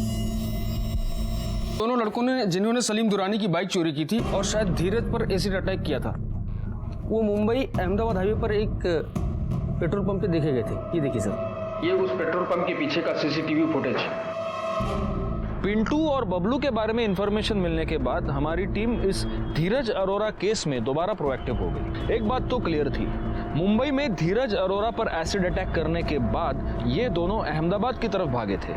दोनों लड़कों ने जिन्होंने सलीम दुरानी की बाइक चोरी की थी और शायद धीरज पर एसिड अटैक किया था, वो मुंबई अहमदाबाद हाईवे पर एक पेट्रोल पंप पे देखे गए थे। ये देखिए सर, ये उस पेट्रोल पंप के पीछे का सीसीटीवी फुटेज। पिंटू और बबलू के बारे में इंफॉर्मेशन मिलने के बाद हमारी टीम इस धीरज अरोरा केस में दोबारा प्रोएक्टिव हो गई। एक बात तो क्लियर थी, मुंबई में धीरज अरोरा पर एसिड अटैक करने के बाद ये दोनों अहमदाबाद की तरफ भागे थे।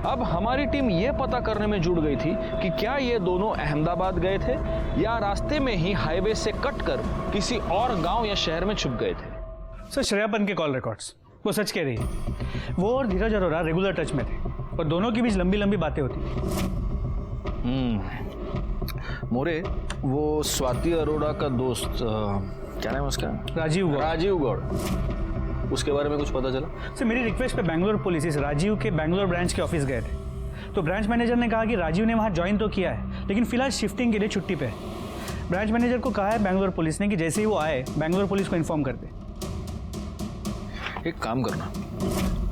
अब हमारी टीम ये पता करने में जुड़ गई थी कि क्या ये दोनों अहमदाबाद गए थे या रास्ते में ही हाईवे से कटकर किसी और गांव या शहर में छुप गए थे। सर श्रेयापन के कॉल रिकॉर्ड्स वो सच कह रही है। वो और धीरज अरोरा रेगुलर टच में थे और दोनों के बीच लंबी लंबी बातें होती थी। मोरे, वो स्वाति अरोड़ा का दोस्त क्या नाम है उसका? राजीव गौड़। राजीव गौड़, उसके बारे में कुछ पता चला? सर मेरी रिक्वेस्ट पे बैंगलोर पुलिस इस राजीव के बैंगलोर ब्रांच के ऑफिस गए थे, तो ब्रांच मैनेजर ने कहा कि राजीव ने वहाँ ज्वाइन तो किया है लेकिन फिलहाल शिफ्टिंग के लिए छुट्टी पे है। ब्रांच मैनेजर को कहा है बैंगलोर पुलिस ने कि जैसे ही वो आए बैंगलोर पुलिस को इन्फॉर्म कर दे। एक काम करना,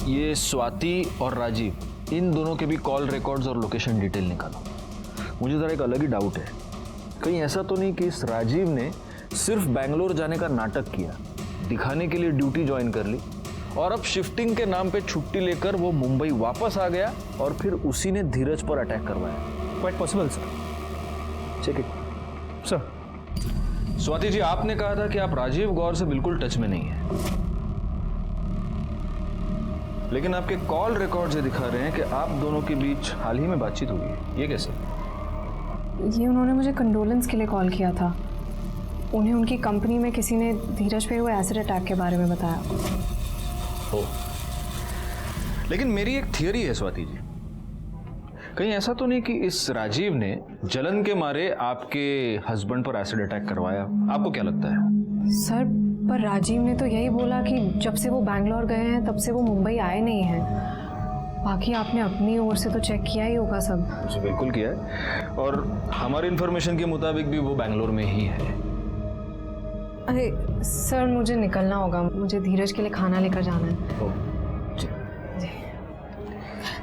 ये स्वाति और राजीव इन दोनों के भी कॉल रिकॉर्ड्स और लोकेशन डिटेल निकालो। मुझे ज़रा एक अलग ही डाउट है, कहीं ऐसा तो नहीं कि इस राजीव ने सिर्फ बैंगलोर जाने का नाटक किया, दिखाने के लिए ड्यूटी ज्वाइन कर ली और अब शिफ्टिंग के नाम पे छुट्टी लेकर वो मुंबई वापस आ गया और फिर उसी ने धीरज पर अटैक करवाया? Quite possible sir. Check it. Sir Swati ji, आपने कहा था कि आप राजीव गौर से बिल्कुल टच में नहीं है, लेकिन आपके कॉल रिकॉर्ड्स ये दिखा रहे हैं कि आप दोनों के बीच हाल ही में बातचीत हुई है। ये कैसे? ये उन्होंने मुझे कंडोलेंस के लिए कॉल किया था। उन्हें उनकी कंपनी में किसी ने धीरज पे हुए एसिड अटैक के बारे में बताया। हो, लेकिन मेरी एक थियरी है स्वाति जी, कहीं ऐसा तो नहीं कि इस राजीव ने जलन के मारे आपके हस्बैंड पर एसिड अटैक करवाया? आपको क्या लगता है? सर पर राजीव ने तो यही बोला कि जब से वो बैंगलोर गए हैं तब से वो मुंबई आए नहीं हैं। बाकी आपने अपनी ओर से तो चेक किया ही होगा सब। जी बिल्कुल किया है, और हमारी इन्फॉर्मेशन के मुताबिक भी वो बैंगलोर में ही है। अरे सर मुझे निकलना होगा, मुझे धीरज के लिए खाना लेकर जाना है। जी।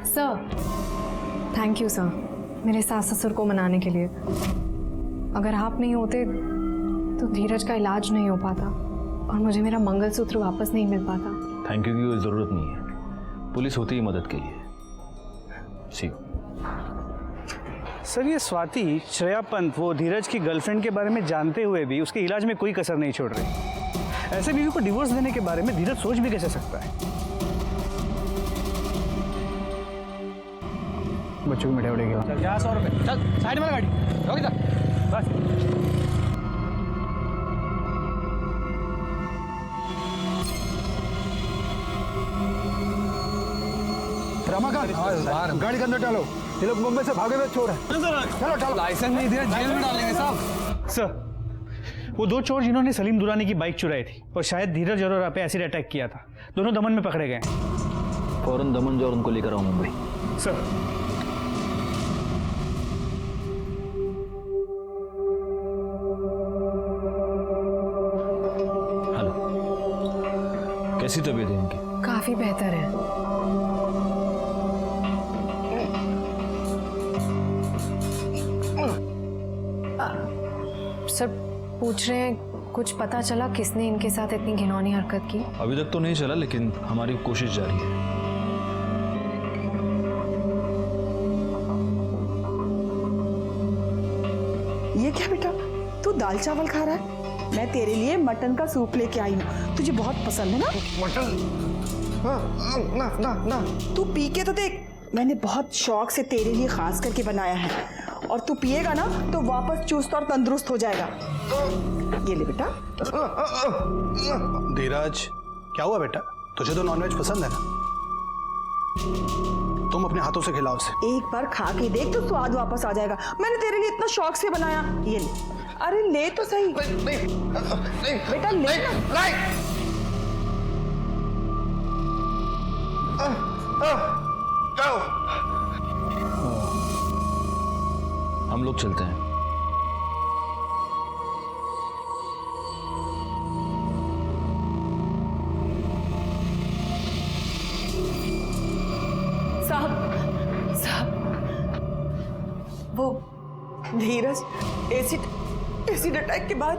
सर थैंक यू सर, मेरे सास ससुर को मनाने के लिए। अगर आप नहीं होते तो धीरज का इलाज नहीं हो पाता और मुझे मेरा मंगलसूत्र वापस नहीं मिल पाता। थैंक यू की कोई ज़रूरत नहीं है, पुलिस होती ही मदद के लिए। सी यू। सर ये स्वाति श्रेया पंत वो धीरज की गर्लफ्रेंड के बारे में जानते हुए भी उसके इलाज में कोई कसर नहीं छोड़ रही। ऐसे बीवी को डिवोर्स देने के बारे में धीरज सोच भी कैसे सकता है? बच्चों की मिठाई उड़ेगी। चल 100 रुपये, चल साइड में गाड़ी रोक इधर बस। रमाकांत गाड़ी के अंदर डालो, ये लोग मुंबई से भागे हुए चोर हैं। चलो चलो। लाइसेंस नहीं दिया, जेल में डालेंगे साहब। सर वो दो चोर जिन्होंने सलीम दुरानी की बाइक चुराई थी और शायद धीरज अरोरा पे एसिड अटैक किया था, दोनों दमन में पकड़े गए। फौरन दमन जाओ और उनको लेकर आओ मुंबई। सर हेलो, कैसी तबीयत है इनकी? काफी बेहतर है। सर पूछ रहे हैं कुछ पता चला किसने इनके साथ इतनी घिनौनी हरकत की? अभी तक तो नहीं चला, लेकिन हमारी कोशिश जारी है। ये क्या बेटा, तू दाल चावल खा रहा है? मैं तेरे लिए मटन का सूप लेके आई हूँ, तुझे बहुत पसंद है ना? मटन ना ना ना, तू पी के तो देख, मैंने बहुत शौक से तेरे लिए खास करके बनाया है, और तू पिएगा ना तो वापस चुस्त और तंदुरुस्त हो जाएगा। ये ले बेटा। धीरज, क्या हुआ बेटा? तुझे तो नॉनवेज पसंद है ना? तुम अपने हाथों से खिलाओ उसे। एक बार खा के देख तो स्वाद वापस आ जाएगा। मैंने तेरे लिए इतना शौक से बनाया। ये ले, अरे ले तो सही। नहीं, बेटा ले ना। हम लोग चलते हैं। साहब, वो धीरज एसिड अटैक के बाद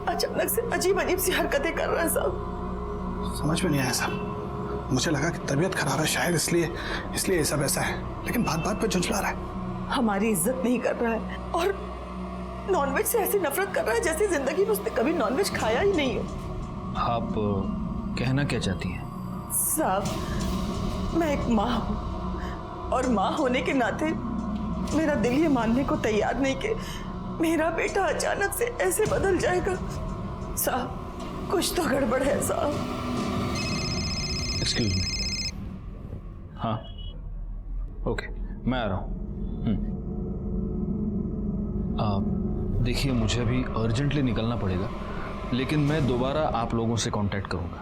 अचानक से अजीब सी हरकतें कर रहा है साहब। समझ में नहीं आया साहब। मुझे लगा कि तबीयत खराब है शायद, इसलिए ये सब ऐसा है, लेकिन बात पे झुंझला रहा है। हमारी इज्जत नहीं कर रहा है और नॉनवेज से ऐसी नफरत कर रहा है जैसे जिंदगी में उसने कभी नॉनवेज खाया ही नहीं हो। आप कहना क्या चाहती हैं? साहब, मैं एक माँ हूँ और माँ होने के नाते मेरा दिल ये मानने को तैयार नहीं कि मेरा बेटा अचानक से ऐसे बदल जाएगा। साहब, कुछ तो गड़बड़ है साहब। Excuse me. हाँ, ओके, मैं आ रहा हूँ। देखिए, मुझे अभी अर्जेंटली निकलना पड़ेगा, लेकिन मैं दोबारा आप लोगों से कांटेक्ट करूंगा।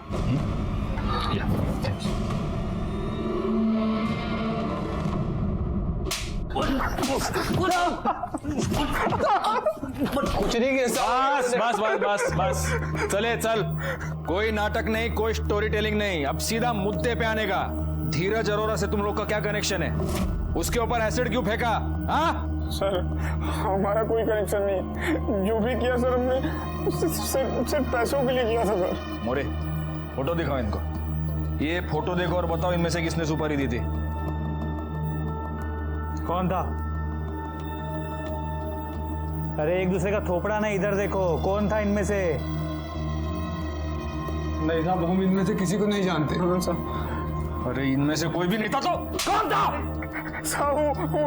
या, थैंक्स। कुछ नहीं किया। बस चले चल। कोई नाटक नहीं, कोई स्टोरी टेलिंग नहीं, अब सीधा मुद्दे पे आने का। धीरज अरोरा से तुम लोग का क्या कनेक्शन है? उसके ऊपर एसिड क्यों फेंका? हाँ सर, हमारा कोई कनेक्शन नहीं। जो भी किया सर, हमने सिर्फ पैसों के लिए किया था सर। मोरे, फोटो दिखाओ इनको। ये फोटो देखो और बताओ इनमें से किसने सुपारी दी थी। कौन था? अरे एक दूसरे का थोपड़ा नहीं, इधर देखो, कौन था इनमें से? नहीं साहब, हम इनमें से किसी को नहीं जानते। हाँ साहब। अरे इनमें से कोई भी नहीं था तो कौन था? साहब, वो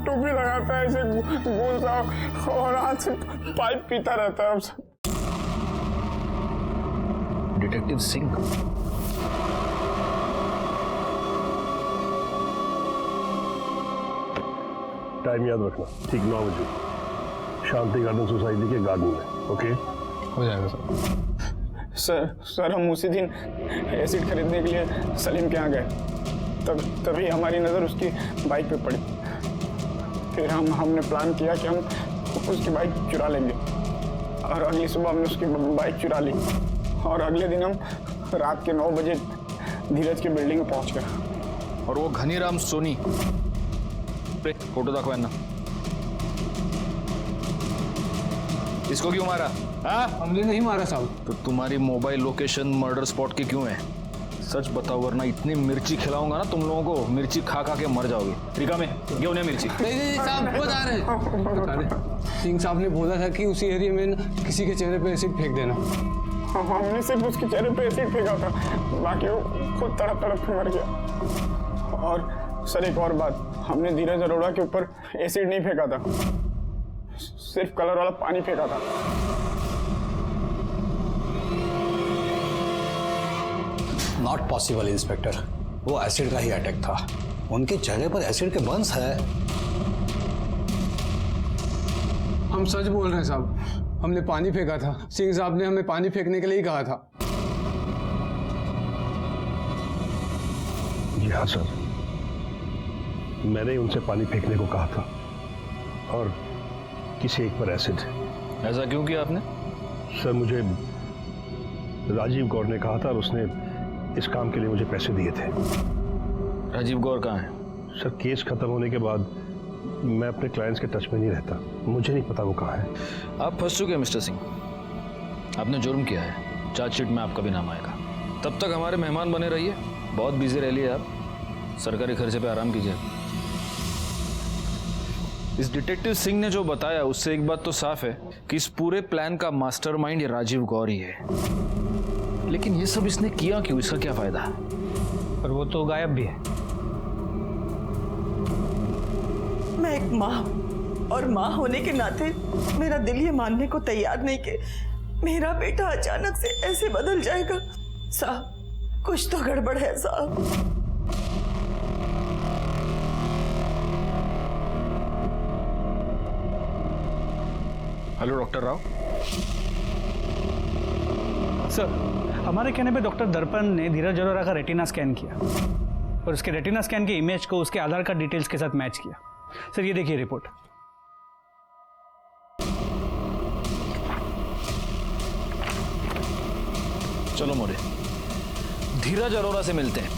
टोपी लगाता है ऐसे गोल सा और हाथ से पाइप पीता रहता है। डिटेक्टिव सिंह। टाइम याद रखना, ठीक 9 बजे, शांति गार्डन सोसाइटी के गार्डन में। ओके, हो जाएगा सर। सर, हम उसी दिन एसिड खरीदने के लिए सलीम के यहाँ गए, तभी हमारी नज़र उसकी बाइक पे पड़ी। फिर हमने प्लान किया कि हम उसकी बाइक चुरा लेंगे, और अगली सुबह हमने उसकी बाइक चुरा ली, और अगले दिन हम रात के 9 बजे धीरज की बिल्डिंग में पहुंच गए। और वो घनीराम सोनी, फोटो दाखवा ना, इसको क्यों मारा? हाँ, हमने नहीं मारा साहब। तो तुम्हारी मोबाइल लोकेशन मर्डर स्पॉट की क्यों है? सच बताओ, वरना इतनी मिर्ची खिलाऊंगा ना तुम लोगों को, मिर्ची खा के मर जाओगे। रिका में क्यों नहीं मिर्ची? नहीं साहब, बता रहे सिंह साहब ने बोला था कि उसी एरिया में किसी के चेहरे पे एसिड फेंक देना। हमने सिर्फ उसके चेहरे पे एसिड फेंका था, बाकी वो खुद तड़प के मर गया। और सर, एक और बात, हमने धीरज अरोड़ा के ऊपर एसिड नहीं फेंका था, सिर्फ कलर वाला पानी फेंका था। नॉट पॉसिबल इंस्पेक्टर, वो एसिड का ही अटैक था। उनके चेहरे पर एसिड के बर्न्स है। हम सच बोल रहे हैं साहब, हमने पानी फेंका था। सिंह साहब ने हमें पानी फेंकने के लिए ही कहा था। जी हाँ सर, मैंने उनसे पानी फेंकने को कहा था, और किसी एक पर एसिड। ऐसा क्यों किया आपने? सर, मुझे राजीव गौर ने कहा था, और उसने इस काम के लिए मुझे पैसे दिए थे। राजीव गौर कहाँ है? सर, केस खत्म होने के बाद मैं अपने क्लाइंट्स के टच में नहीं रहता, मुझे नहीं पता वो कहाँ है। आप फंस चुके हैं मिस्टर सिंह, आपने जुर्म किया है, चार्जशीट में आपका भी नाम आएगा। तब तक हमारे मेहमान बने रहिए, बहुत बिजी रह लिए आप, सरकारी खर्चे पे आराम कीजिए। इस डिटेक्टिव सिंह ने जो बताया उससे एक बात तो साफ है कि इस पूरे प्लान का मास्टरमाइंड ये राजीव गौर ही है। लेकिन ये सब इसने किया क्यों? इसका क्या फायदा? पर वो तो गायब भी है। मैं एक माँ हूँ और माँ होने के नाते मेरा दिल ये मानने को तैयार नहीं कि मेरा बेटा अचानक से ऐसे बदल जाएगा। साहब कुछ तो गड़बड़ है साहब। Hello doctor Rao. सर, हमारे कहने पे डॉक्टर दर्पण ने धीरज अरोरा का रेटिना स्कैन किया और उसके रेटिना स्कैन के इमेज को उसके आधार कार्ड डिटेल्स के साथ मैच किया। सर ये देखिए रिपोर्ट। चलो मोरे, धीरज अरोरा से मिलते हैं।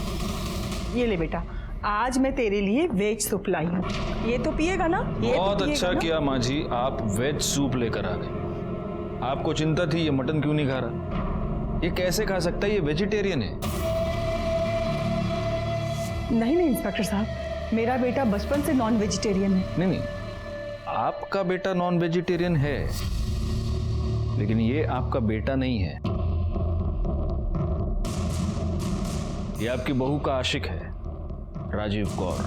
ये ले बेटा, आज मैं तेरे लिए वेज सूप लाई हूँ, ये तो पिएगा ना? ये बहुत तो पिएगा अच्छा ना? किया माँ जी, आप वेज सूप लेकर आ गए। आपको चिंता थी ये मटन क्यों नहीं खा रहा, ये कैसे खा सकता है, ये वेजिटेरियन है। नहीं नहीं इंस्पेक्टर साहब, मेरा बेटा बचपन से नॉन वेजिटेरियन है। नहीं नहीं, आपका बेटा नॉन वेजिटेरियन है, लेकिन ये आपका बेटा नहीं है, ये आपकी बहू का आशिक है, राजीव कौर।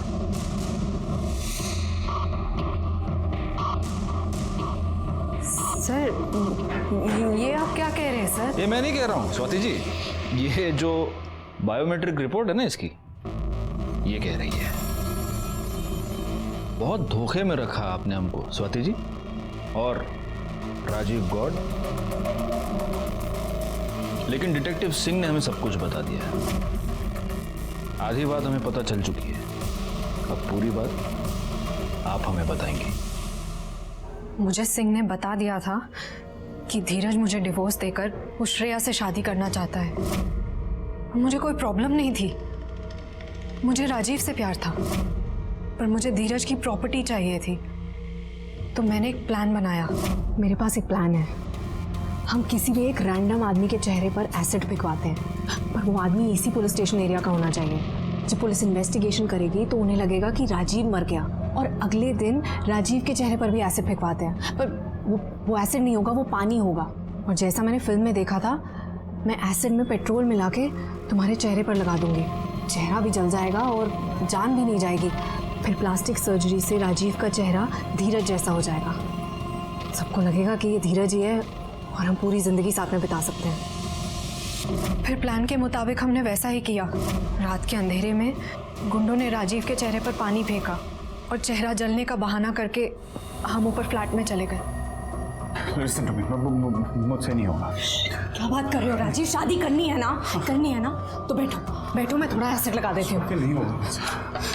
सर ये आप क्या कह रहे हैं सर? ये मैं नहीं कह रहा हूं स्वाति जी, ये जो बायोमेट्रिक रिपोर्ट है ना इसकी, ये कह रही है। बहुत धोखे में रखा आपने हमको स्वाति जी और राजीव गौड़, लेकिन डिटेक्टिव सिंह ने हमें सब कुछ बता दिया है। आधी बात हमें पता चल चुकी है, अब पूरी बात आप हमें बताएंगे। मुझे सिंह ने बता दिया था कि धीरज मुझे डिवोर्स देकर उस श्रेया से शादी करना चाहता है। मुझे कोई प्रॉब्लम नहीं थी, मुझे राजीव से प्यार था, पर मुझे धीरज की प्रॉपर्टी चाहिए थी। तो मैंने एक प्लान बनाया। मेरे पास एक प्लान है। हम किसी भी एक रैंडम आदमी के चेहरे पर एसिड फेंकवाते हैं, पर वो आदमी इसी पुलिस स्टेशन एरिया का होना चाहिए। जब पुलिस इन्वेस्टिगेशन करेगी तो उन्हें लगेगा कि राजीव मर गया, और अगले दिन राजीव के चेहरे पर भी एसिड फेंकवाते हैं, पर वो एसिड नहीं होगा, वो पानी होगा। और जैसा मैंने फिल्म में देखा था, मैं एसिड में पेट्रोल मिला के तुम्हारे चेहरे पर लगा दूंगी, चेहरा भी जल जाएगा और जान भी नहीं जाएगी। फिर प्लास्टिक सर्जरी से राजीव का चेहरा धीरज जैसा हो जाएगा। सबको लगेगा कि ये धीरज ही है और हम पूरी जिंदगी साथ में बिता सकते हैं। फिर प्लान के मुताबिक हमने वैसा ही किया। रात के अंधेरे में गुंडों ने राजीव के चेहरे पर पानी फेंका और चेहरा जलने का बहाना करके हम ऊपर फ्लैट में चले गए। लिसन टू मी, मुझसे नहीं होगा। क्या बात कर रहे हो राजीव? शादी करनी है ना? करनी है ना? तो बैठो बैठो, मैं थोड़ा एसिड लगा देती हूँ। नहीं होगा।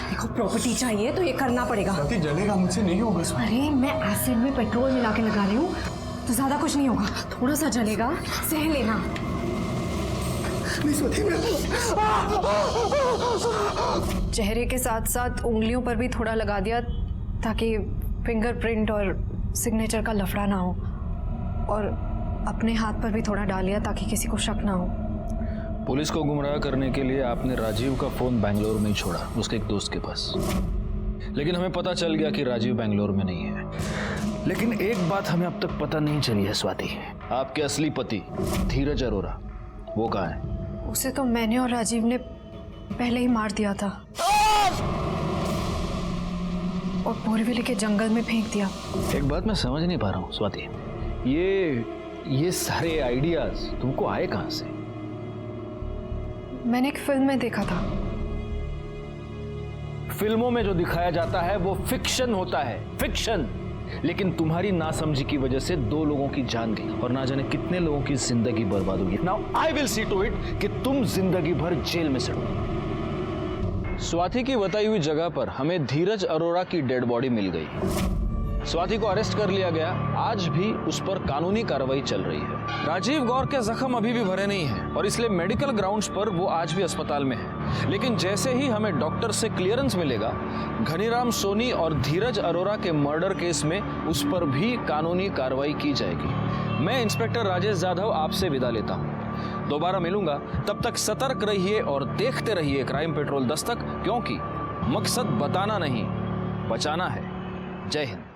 देखो प्रॉपर्टी चाहिए तो ये करना पड़ेगा। जलेगा, मुझसे नहीं होगा। अरे मैं एसिड में पेट्रोल मिला के लगा रही हूँ तो ज्यादा कुछ नहीं होगा, थोड़ा सा जलेगा, सह लेना। चेहरे के साथ साथ उंगलियों पर भी थोड़ा लगा दिया ताकि फिंगरप्रिंट और सिग्नेचर का लफड़ा ना हो, और अपने हाथ पर भी थोड़ा डाल लिया ताकि किसी को शक ना हो। पुलिस को गुमराह करने के लिए आपने राजीव का फोन बेंगलोर में ही छोड़ा, उसके एक दोस्त के पास, लेकिन हमें पता चल गया कि राजीव बेंगलोर में नहीं है। लेकिन एक बात हमें अब तक पता नहीं चली है स्वाति, आपके असली पति धीरज अरोरा वो कहाँ है? उसे तो मैंने और राजीव ने पहले ही मार दिया था और बोरीवली के जंगल में फेंक दिया। एक बात मैं समझ नहीं पा रहा हूँ स्वाति, ये सारे आइडियाज तुमको आए कहाँ से? मैंने एक फिल्म में देखा था। फिल्मों में जो दिखाया जाता है वो फिक्शन होता है, फिक्शन। लेकिन तुम्हारी नासमझी की वजह से 2 लोगों की जान गई और ना जाने कितने लोगों की जिंदगी बर्बाद हुई। Now I will see to it कि तुम जिंदगी भर जेल में सड़ो। स्वाति की बताई हुई जगह पर हमें धीरज अरोरा की डेड बॉडी मिल गई। स्वाति को अरेस्ट कर लिया गया, आज भी उस पर कानूनी कार्रवाई चल रही है। राजीव गौर के जख्म अभी भी भरे नहीं हैं और इसलिए मेडिकल ग्राउंड्स पर वो आज भी अस्पताल में है। लेकिन जैसे ही हमें डॉक्टर से क्लियरेंस मिलेगा, घनीराम सोनी और धीरज अरोरा के मर्डर केस में उस पर भी कानूनी कार्रवाई की जाएगी। मैं इंस्पेक्टर राजेश जाधव आपसे विदा लेता हूँ, दोबारा मिलूंगा, तब तक सतर्क रहिए और देखते रहिए क्राइम पेट्रोल दस्तक, क्योंकि मकसद बताना नहीं, बचाना है। जय हिंद।